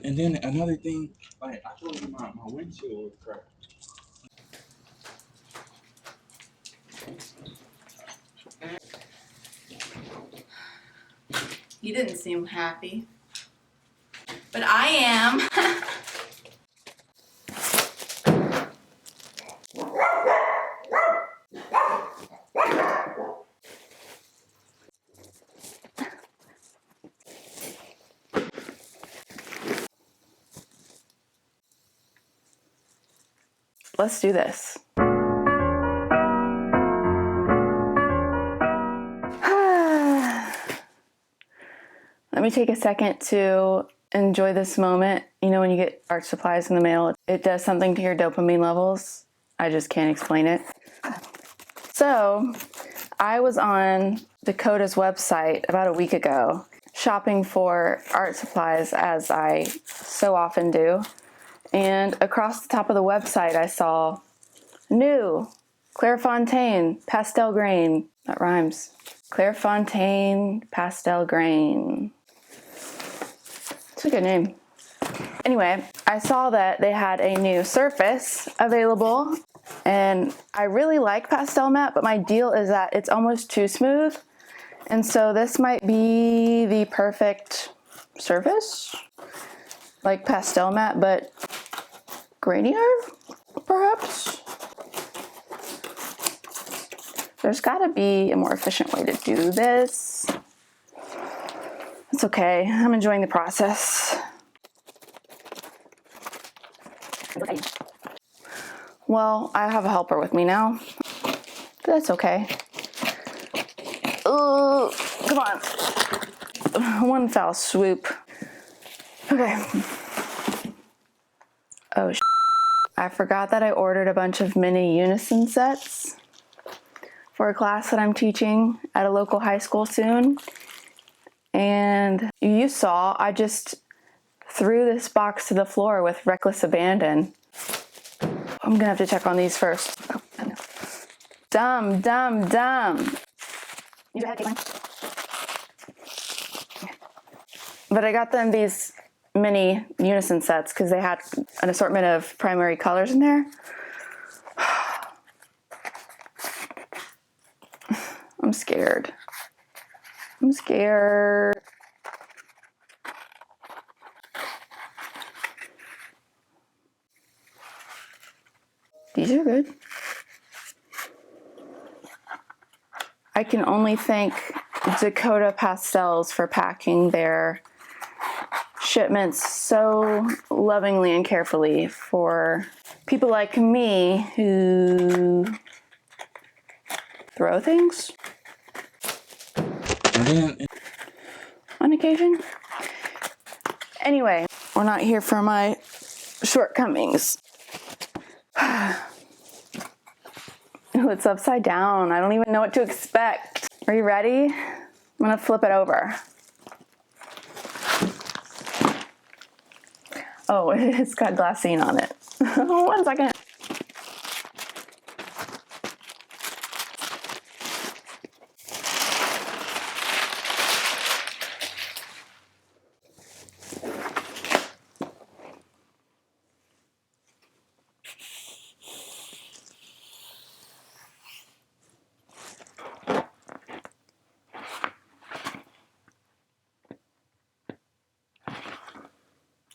And then another thing, like I told you, my windshield was cracked. You didn't seem happy, but I am. Let's do this. Let me take a second to enjoy this moment. You know, when you get art supplies in the mail, it does something to your dopamine levels. I just can't explain it. So, I was on Dakota's website about a week ago, shopping for art supplies as I so often do. And across the top of the website, I saw new Clairefontaine Pastelgrain. That rhymes. Clairefontaine Pastelgrain. It's a good name. Anyway, I saw that they had a new surface available, and I really like Pastelmat, but my deal is that it's almost too smooth, and so this might be the perfect surface, like Pastelmat, but grainier, perhaps? There's gotta be a more efficient way to do this. It's okay, I'm enjoying the process. Well, I have a helper with me now. That's okay. Come on. One foul swoop. Okay. Oh, I forgot that I ordered a bunch of mini Unison sets for a class that I'm teaching at a local high school soon. And you saw, I just threw this box to the floor with reckless abandon. I'm gonna have to check on these first. Dumb. But I got them these mini Unison sets because they had an assortment of primary colors in there. I'm scared. These are good. I can only thank Dakota Pastels for packing their shipments so lovingly and carefully for people like me who throw things on occasion. Anyway, we're not here for my shortcomings. Oh, it's upside down. I don't even know what to expect. Are you ready? I'm gonna flip it over. Oh, it's got glassine on it. 1 second.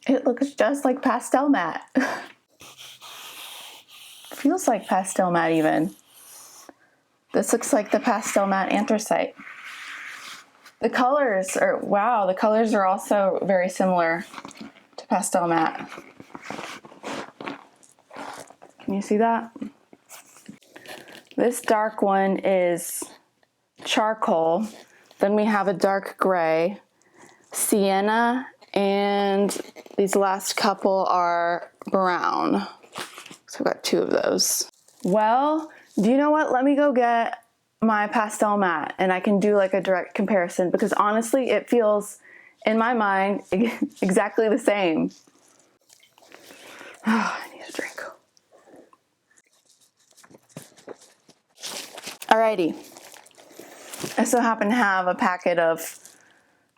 It looks just like Pastelmat. Feels like Pastelmat even. This looks like the Pastelmat anthracite. The colors are, wow, the colors are also very similar to Pastelmat. Can you see that? This dark one is charcoal. Then we have a dark gray, sienna, and these last couple are brown. So we've got 2 of those. Well, do you know what? Let me go get my Pastelmat and I can do like a direct comparison because honestly, it feels, in my mind, exactly the same. Oh, I need a drink. Alrighty. I so happen to have a packet of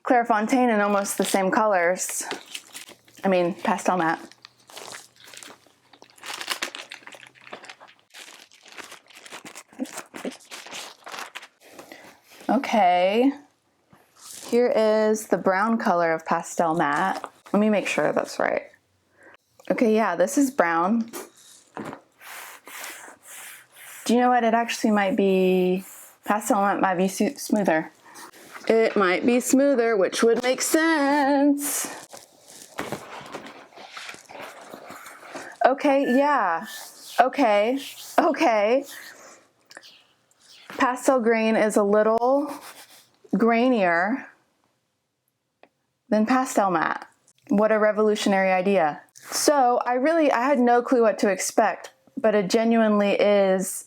Clairefontaine in almost the same colors. I mean, Pastelmat. Okay, here is the brown color of Pastelmat. Let me make sure that's right. Okay, yeah, this is brown. Do you know what? It actually might be, Pastelmat might be smoother. It might be smoother, which would make sense. Okay, yeah. Okay. Pastelgrain is a little grainier than Pastelmat. What a revolutionary idea. So I had no clue what to expect, but it genuinely is,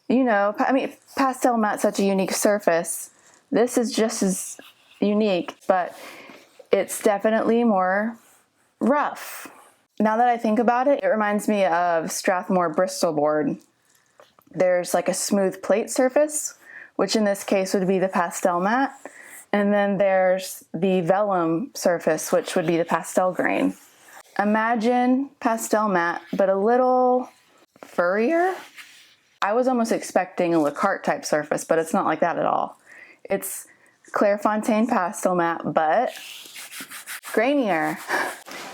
you know, I mean, Pastelmat's such a unique surface. This is just as unique, but it's definitely more rough. Now that I think about it, it reminds me of Strathmore Bristol board. There's like a smooth plate surface, which in this case would be the Pastelmat. And then there's the vellum surface, which would be the Pastelgrain. Imagine Pastelmat, but a little furrier. I was almost expecting a Lacarte type surface, but it's not like that at all. It's Clairefontaine Pastelmat, but grainier.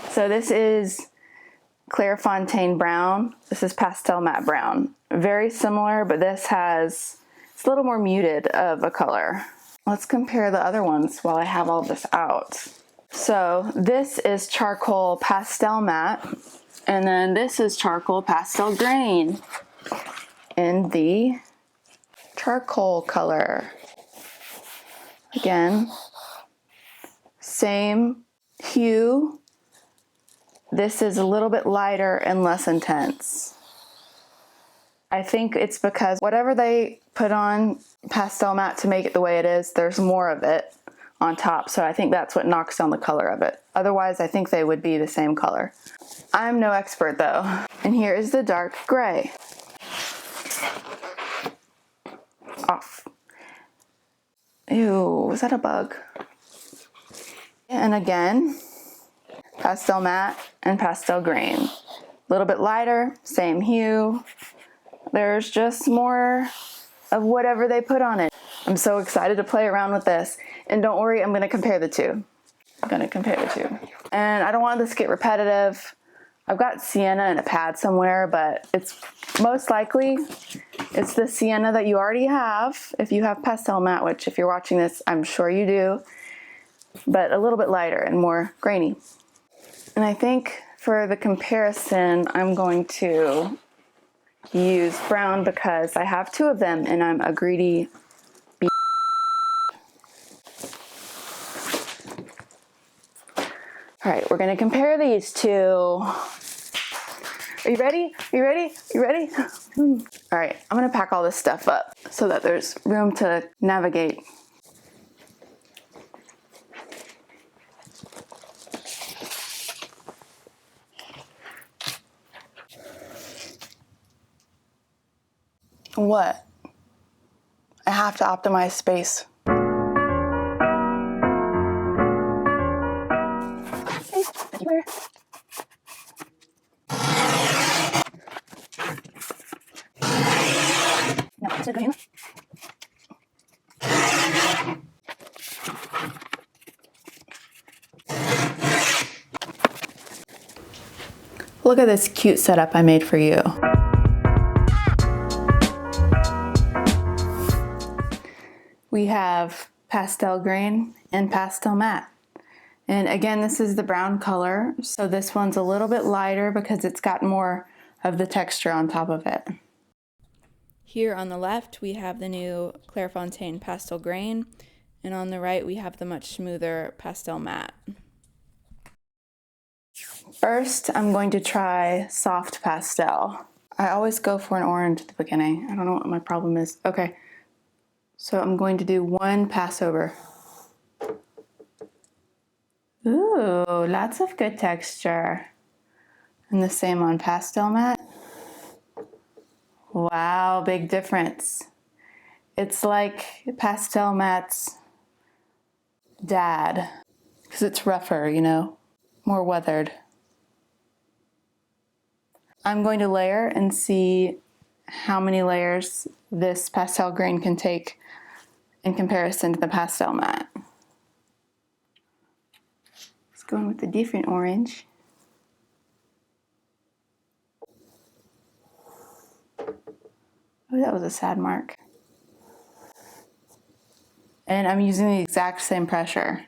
So this is Clairefontaine brown. This is Pastelmat brown. Very similar, but it's a little more muted of a color. Let's compare the other ones while I have all this out. So this is charcoal Pastelmat, and then this is charcoal Pastelgrain in the charcoal color. Again, same hue. This is a little bit lighter and less intense. I think it's because whatever they put on Pastelmat to make it the way it is, there's more of it on top. So I think that's what knocks down the color of it. Otherwise, I think they would be the same color. I'm no expert though. And here is the dark gray. Off. Ew, was that a bug? And again, Pastelmat and Pastelgrain. A little bit lighter, same hue. There's just more of whatever they put on it. I'm so excited to play around with this. And don't worry, I'm gonna compare the two. And I don't want this to get repetitive. I've got sienna in a pad somewhere, but it's most likely, it's the sienna that you already have. If you have Pastelmat, which if you're watching this, I'm sure you do, but a little bit lighter and more grainy. And I think for the comparison, I'm going to use brown because I have two of them and I'm a greedy bee. All right, we're gonna compare these two. Are you ready? All right, I'm gonna pack all this stuff up so that there's room to navigate. What? I have to optimize space. Everywhere. No, it's green. Look at this cute setup I made for you. We have Pastelgrain and Pastelmat. And again, this is the brown color. So this one's a little bit lighter because it's got more of the texture on top of it. Here on the left, we have the new Clairefontaine Pastelgrain. And on the right, we have the much smoother Pastelmat. First, I'm going to try soft pastel. I always go for an orange at the beginning. I don't know what my problem is. Okay, so I'm going to do one pass over. Ooh, lots of good texture. And the same on Pastelmat. Wow, big difference. It's like Pastelmat's Dad, because it's rougher, you know, more weathered. I'm going to layer and see how many layers this pastel grain can take in comparison to the Pastelmat. Let's go in with a different orange. Oh, that was a sad mark. And I'm using the exact same pressure.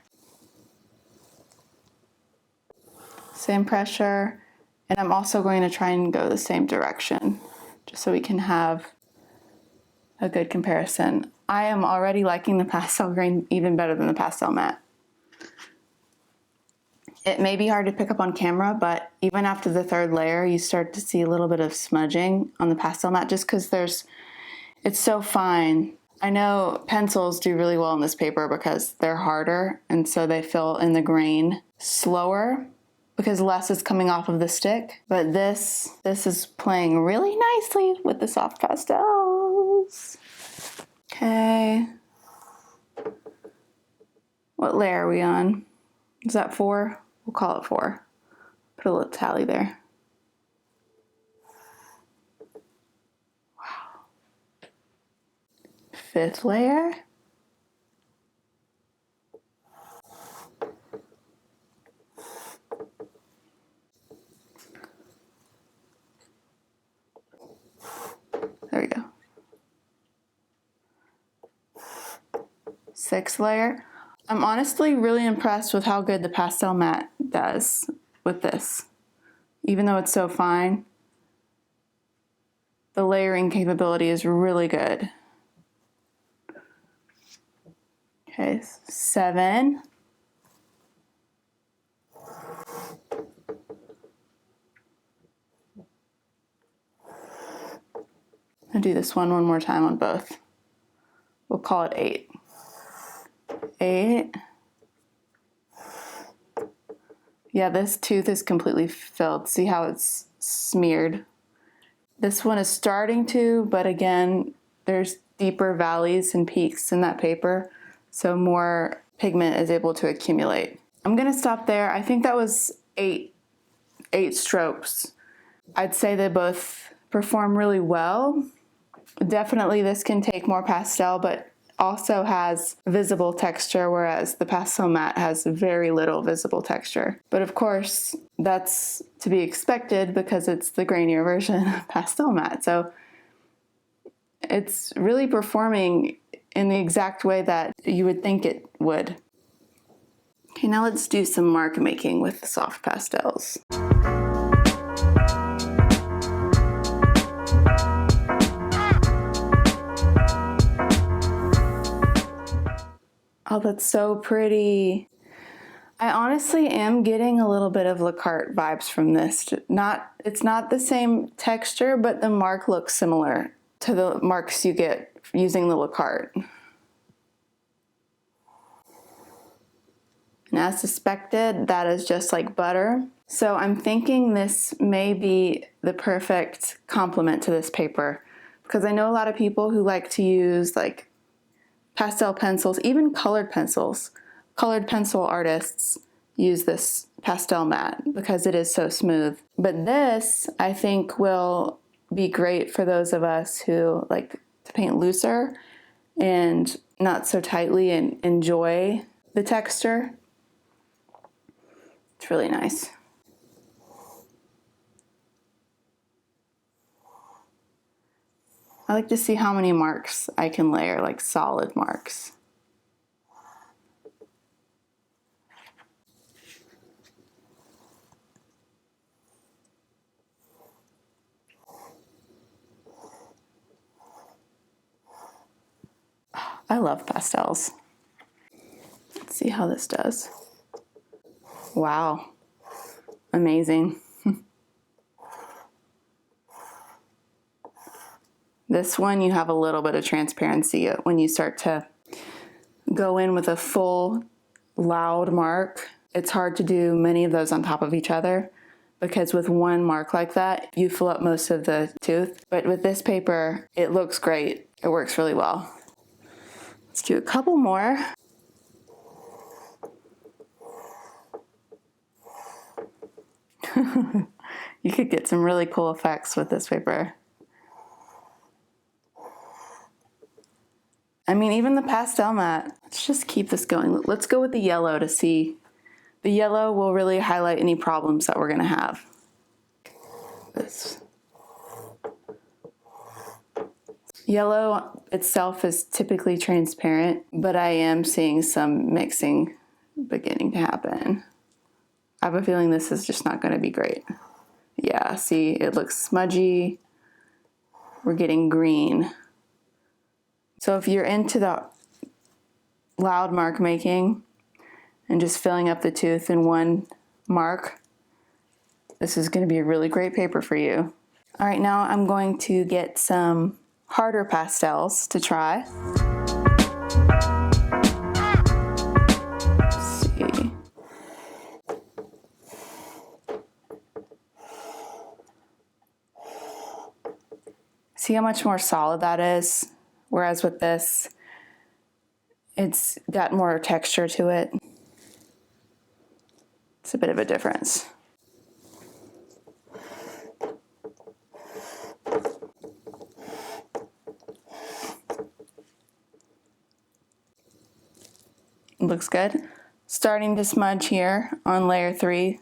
Same pressure. And I'm also going to try and go the same direction, just so we can have a good comparison. I am already liking the pastel grain even better than the Pastelmat. It may be hard to pick up on camera, but even after the third layer, you start to see a little bit of smudging on the Pastelmat just because it's so fine. I know pencils do really well on this paper because they're harder, and so they fill in the grain slower because less is coming off of the stick. But this is playing really nicely with the soft pastels. Okay. What layer are we on? Is that 4? We'll call it 4. Put a little tally there. Wow. 5th layer. There we go. 6th layer. I'm honestly really impressed with how good the Pastelmat does with this. Even though it's so fine, the layering capability is really good. Okay, 7. I'll do this one more time on both. We'll call it 8. 8. Yeah, this tooth is completely filled. See how it's smeared? This one is starting to, but again, there's deeper valleys and peaks in that paper, so more pigment is able to accumulate. I'm gonna stop there. I think that was 8 strokes. I'd say they both perform really well. Definitely this can take more pastel, but also has visible texture, whereas the Pastelmat has very little visible texture. But of course, that's to be expected because it's the grainier version of Pastelmat. So it's really performing in the exact way that you would think it would. Okay, now let's do some mark making with the soft pastels. Oh, that's so pretty. I honestly am getting a little bit of Lacarte vibes from this. It's not the same texture, but the mark looks similar to the marks you get using the Lacarte. And as suspected, that is just like butter. So I'm thinking this may be the perfect complement to this paper, because I know a lot of people who like to use like pastel pencils, even colored pencils. Colored pencil artists use this Pastelmat because it is so smooth. But this, I think, will be great for those of us who like to paint looser and not so tightly and enjoy the texture. It's really nice. I like to see how many marks I can layer, like solid marks. I love pastels. Let's see how this does. Wow, amazing. This one, you have a little bit of transparency when you start to go in with a full, loud mark. It's hard to do many of those on top of each other because with one mark like that, you fill up most of the tooth. But with this paper, it looks great. It works really well. Let's do a couple more. You could get some really cool effects with this paper. I mean, even the Pastelmat. Let's just keep this going. Let's go with the yellow to see. The yellow will really highlight any problems that we're going to have. This yellow itself is typically transparent, but I am seeing some mixing beginning to happen. I have a feeling this is just not going to be great. Yeah, see, it looks smudgy. We're getting green. So if you're into the loud mark making and just filling up the tooth in one mark, this is going to be a really great paper for you. All right, now I'm going to get some harder pastels to try. Let's see. See how much more solid that is? Whereas with this, it's got more texture to it. It's a bit of a difference. Looks good. Starting to smudge here on layer 3.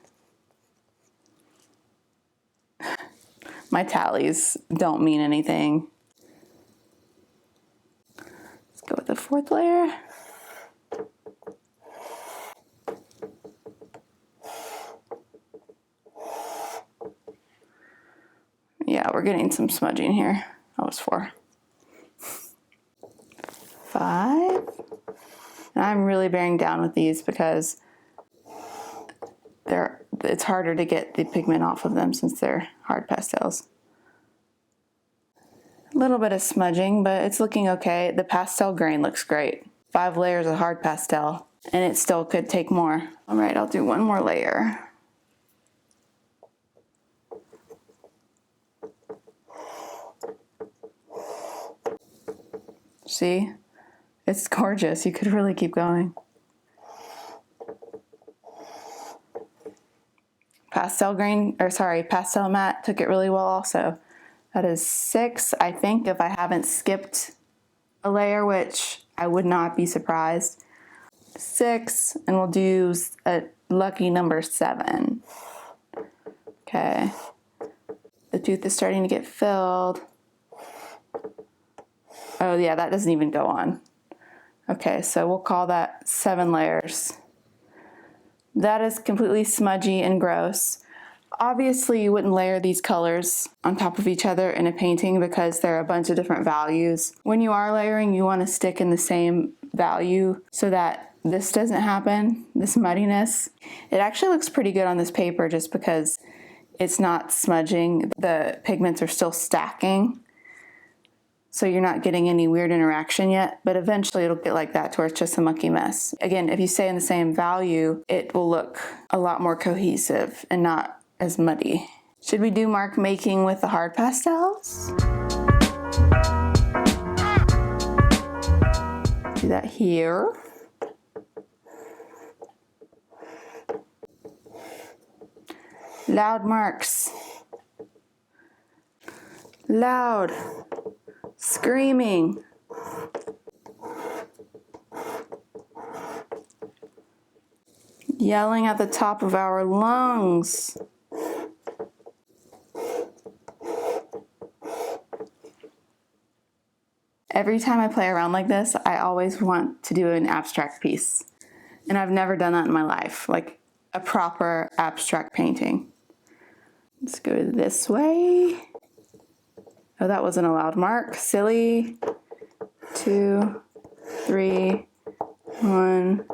My tallies don't mean anything. Let's go with the 4th layer. Yeah, we're getting some smudging here. That was 4. 5. And I'm really bearing down with these because it's harder to get the pigment off of them since they're hard pastels. A little bit of smudging, but it's looking okay. The pastel grain looks great. 5 layers of hard pastel, and it still could take more. All right, I'll do one more layer. See? It's gorgeous. You could really keep going. Pastelmat took it really well also. That is 6, I think, if I haven't skipped a layer, which I would not be surprised. 6, and we'll do a lucky number 7. Okay. The tooth is starting to get filled. Oh yeah, that doesn't even go on. Okay, so we'll call that 7 layers. That is completely smudgy and gross. Obviously, you wouldn't layer these colors on top of each other in a painting because there are a bunch of different values. When you are layering, you want to stick in the same value so that this doesn't happen, this muddiness. It actually looks pretty good on this paper just because it's not smudging. The pigments are still stacking. So you're not getting any weird interaction yet, but eventually it'll get like that to where it's just a mucky mess. Again, if you stay in the same value, it will look a lot more cohesive and not as muddy. Should we do mark making with the hard pastels? Do that here. Loud marks. Loud. Screaming. Yelling at the top of our lungs. Every time I play around like this, I always want to do an abstract piece. And I've never done that in my life, like a proper abstract painting. Let's go this way. Oh, that wasn't a loud mark. Silly. 2, 3. 1,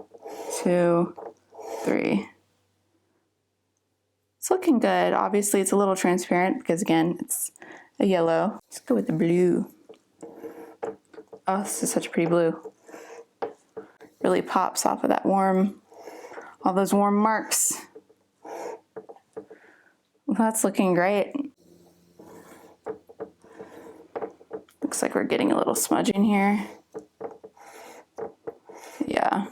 2, 3. It's looking good. Obviously, it's a little transparent because, again, it's a yellow. Let's go with the blue. Oh, this is such a pretty blue. Really pops off of that all those warm marks. Well, that's looking great. Looks like we're getting a little smudge in here. Yeah.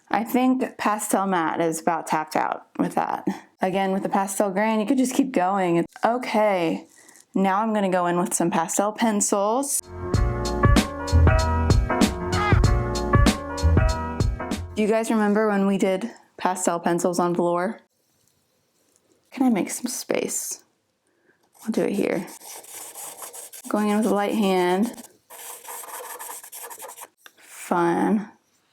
I think Pastelmat is about tapped out with that. Again, with the pastel grain, you could just keep going. Okay, now I'm gonna go in with some pastel pencils. Do you guys remember when we did pastel pencils on velour? Can I make some space? I'll do it here. Going in with a light hand. Fun.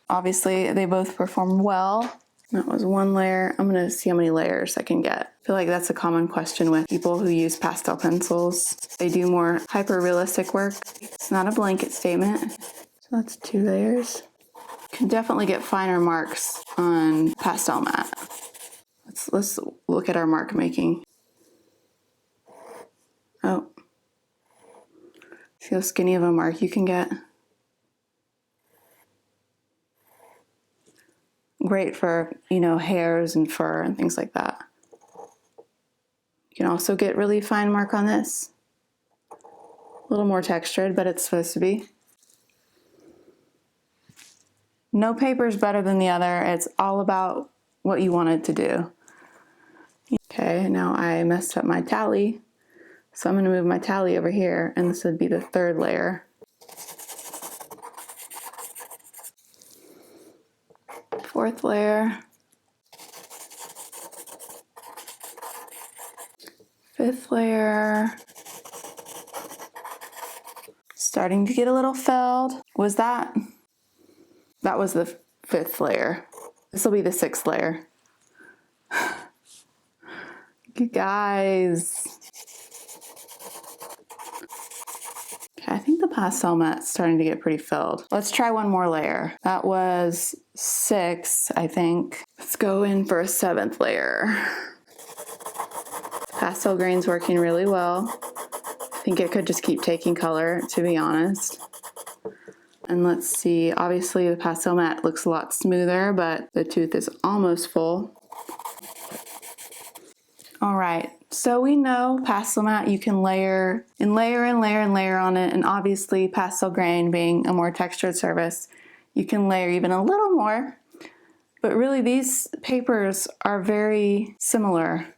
Obviously, they both perform well. That was one layer. I'm gonna see how many layers I can get. I feel like that's a common question with people who use pastel pencils. They do more hyper-realistic work. It's not a blanket statement. So that's 2 layers. You can definitely get finer marks on Pastelmat. Let's look at our mark making. Oh. See how skinny of a mark you can get? Great for, hairs and fur and things like that. You can also get really fine mark on this. A little more textured, but it's supposed to be. No paper is better than the other. It's all about what you want it to do. Okay, now I messed up my tally. So I'm gonna move my tally over here, and this would be the 3rd layer. 4th layer. 5th layer. Starting to get a little filled. That was the 5th layer. This will be the 6th layer. You guys. Okay, I think the Pastelmat's starting to get pretty filled. Let's try one more layer. That was 6, I think. Let's go in for a 7th layer. Pastel grain's working really well. I think it could just keep taking color, to be honest. And let's see, obviously the Pastelmat looks a lot smoother, but the tooth is almost full. All right, so we know Pastelmat, you can layer and layer and layer and layer on it, and obviously pastel grain being a more textured surface, you can layer even a little more, but really these papers are very similar.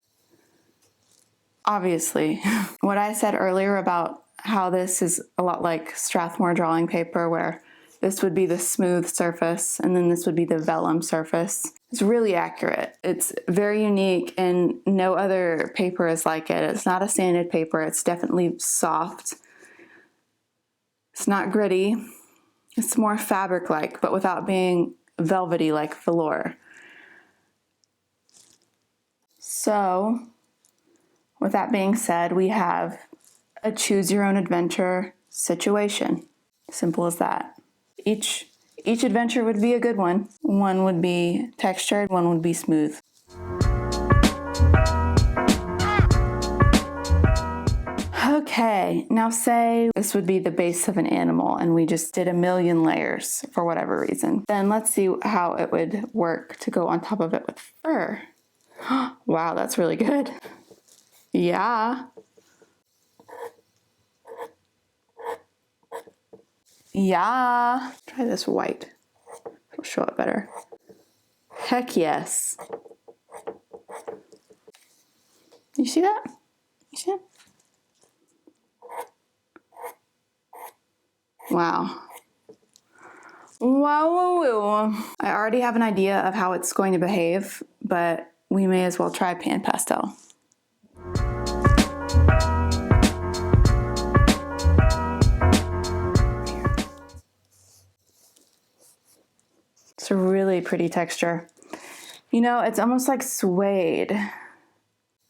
Obviously, what I said earlier about how this is a lot like Strathmore drawing paper, where this would be the smooth surface and then this would be the vellum surface. It's really accurate. It's very unique and no other paper is like it. It's not a sanded paper. It's definitely soft. It's not gritty. It's more fabric-like, but without being velvety like velour. So, with that being said, we have a choose your own adventure situation. Simple as that. Each adventure would be a good one. One would be textured, one would be smooth. Okay, now say this would be the base of an animal and we just did a million layers for whatever reason. Then let's see how it would work to go on top of it with fur. Wow, that's really good. Yeah. Yeah. Try this white. It'll show it better. Heck yes. You see that? You see it? Wow. Wow. I already have an idea of how it's going to behave, but we may as well try Pan Pastel. It's a really pretty texture. It's almost like suede.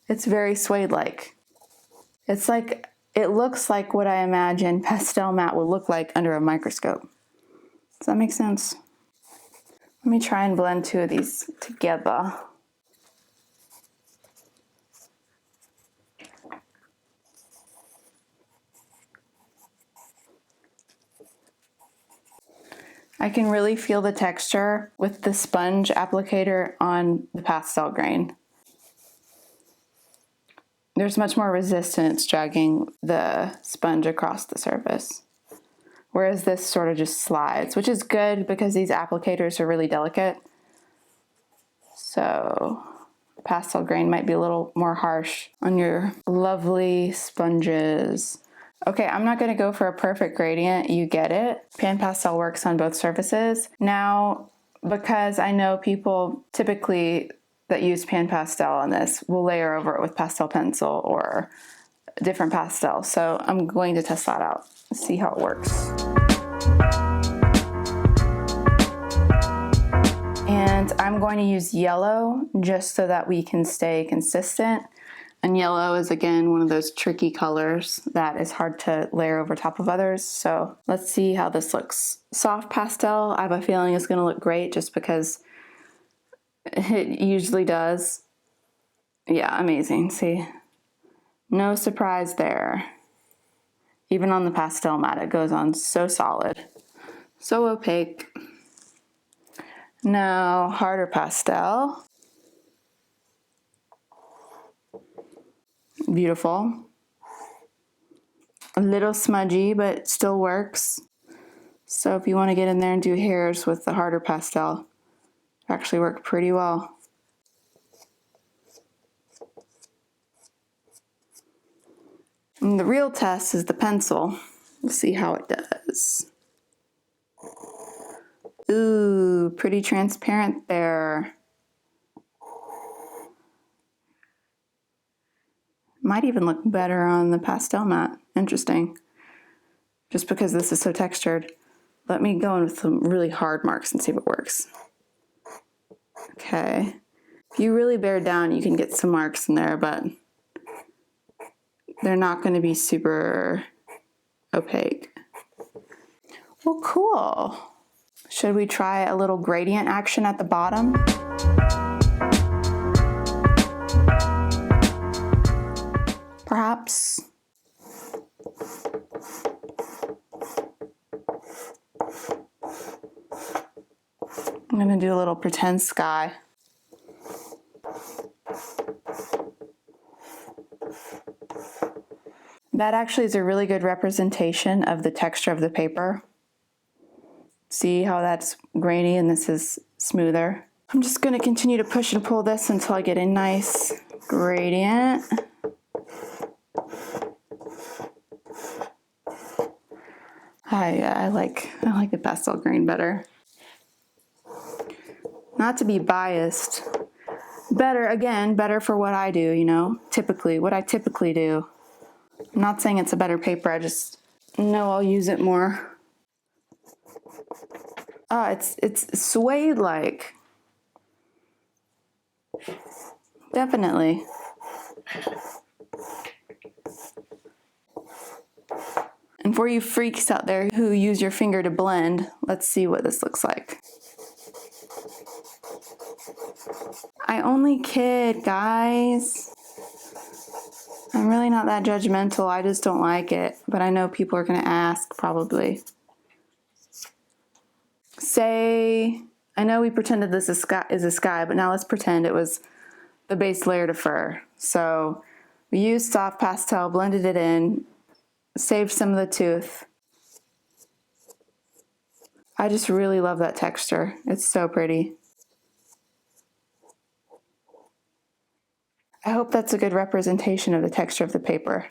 It's very suede-like. It's like, it looks like what I imagine Pastelmat would look like under a microscope. Does that make sense? Let me try and blend 2 of these together. I can really feel the texture with the sponge applicator on the pastel grain. There's much more resistance dragging the sponge across the surface. Whereas this sort of just slides, which is good because these applicators are really delicate. So pastel grain might be a little more harsh on your lovely sponges. Okay, I'm not gonna go for a perfect gradient, you get it. Pan Pastel works on both surfaces. Now, because I know people typically that use Pan Pastel on this will layer over it with pastel pencil or different pastel. So I'm going to test that out, see how it works. And I'm going to use yellow just so that we can stay consistent. And yellow is, again, one of those tricky colors that is hard to layer over top of others. So let's see how this looks. Soft pastel, I have a feeling it's gonna look great just because it usually does. Yeah, amazing, see? No surprise there. Even on the Pastelmat, it goes on so solid, so opaque. Now, harder pastel. Beautiful. A little smudgy, but still works. So if you want to get in there and do hairs with the harder pastel, it actually worked pretty well. And the real test is the pencil. Let's see how it does. Ooh, pretty transparent there. Might even look better on the Pastelmat. Interesting. Just because this is so textured. Let me go in with some really hard marks and see if it works. Okay. If you really bear down, you can get some marks in there, but they're not going to be super opaque. Well, cool. Should we try a little gradient action at the bottom? Perhaps. I'm gonna do a little pretend sky. That actually is a really good representation of the texture of the paper. See how that's grainy and this is smoother? I'm just gonna continue to push and pull this until I get a nice gradient. I like the pastel grain better. Not to be biased. Better for what I do, you know, what I typically do. I'm not saying it's a better paper, I just know I'll use it more. It's suede-like. Definitely. And for you freaks out there who use your finger to blend, let's see what this looks like. I only kid, guys. I'm really not that judgmental, I just don't like it. But I know people are gonna ask, probably. I know we pretended this is a sky, but now let's pretend it was the base layer to fur. So we used soft pastel, blended it in, saved some of the tooth. I just really love that texture. It's so pretty. I hope that's a good representation of the texture of the paper.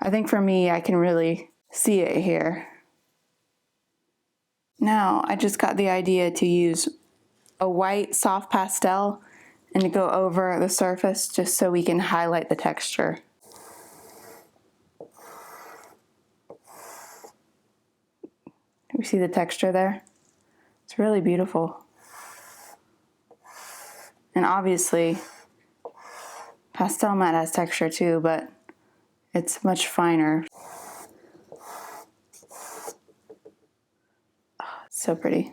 I think for me, I can really see it here. Now, I just got the idea to use a white soft pastel and to go over the surface just so we can highlight the texture. You see the texture there? It's really beautiful. And obviously, Pastelmat has texture too, but it's much finer. Oh, it's so pretty.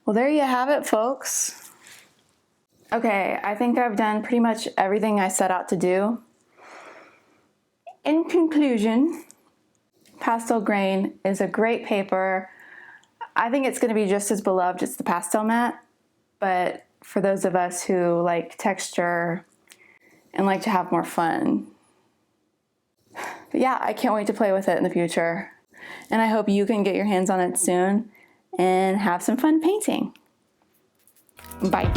Well, there you have it, folks. Okay, I think I've done pretty much everything I set out to do. In conclusion, Pastelgrain is a great paper. I think it's going to be just as beloved as the Pastelmat, but for those of us who like texture and like to have more fun. But yeah, I can't wait to play with it in the future. And I hope you can get your hands on it soon and have some fun painting. Bye.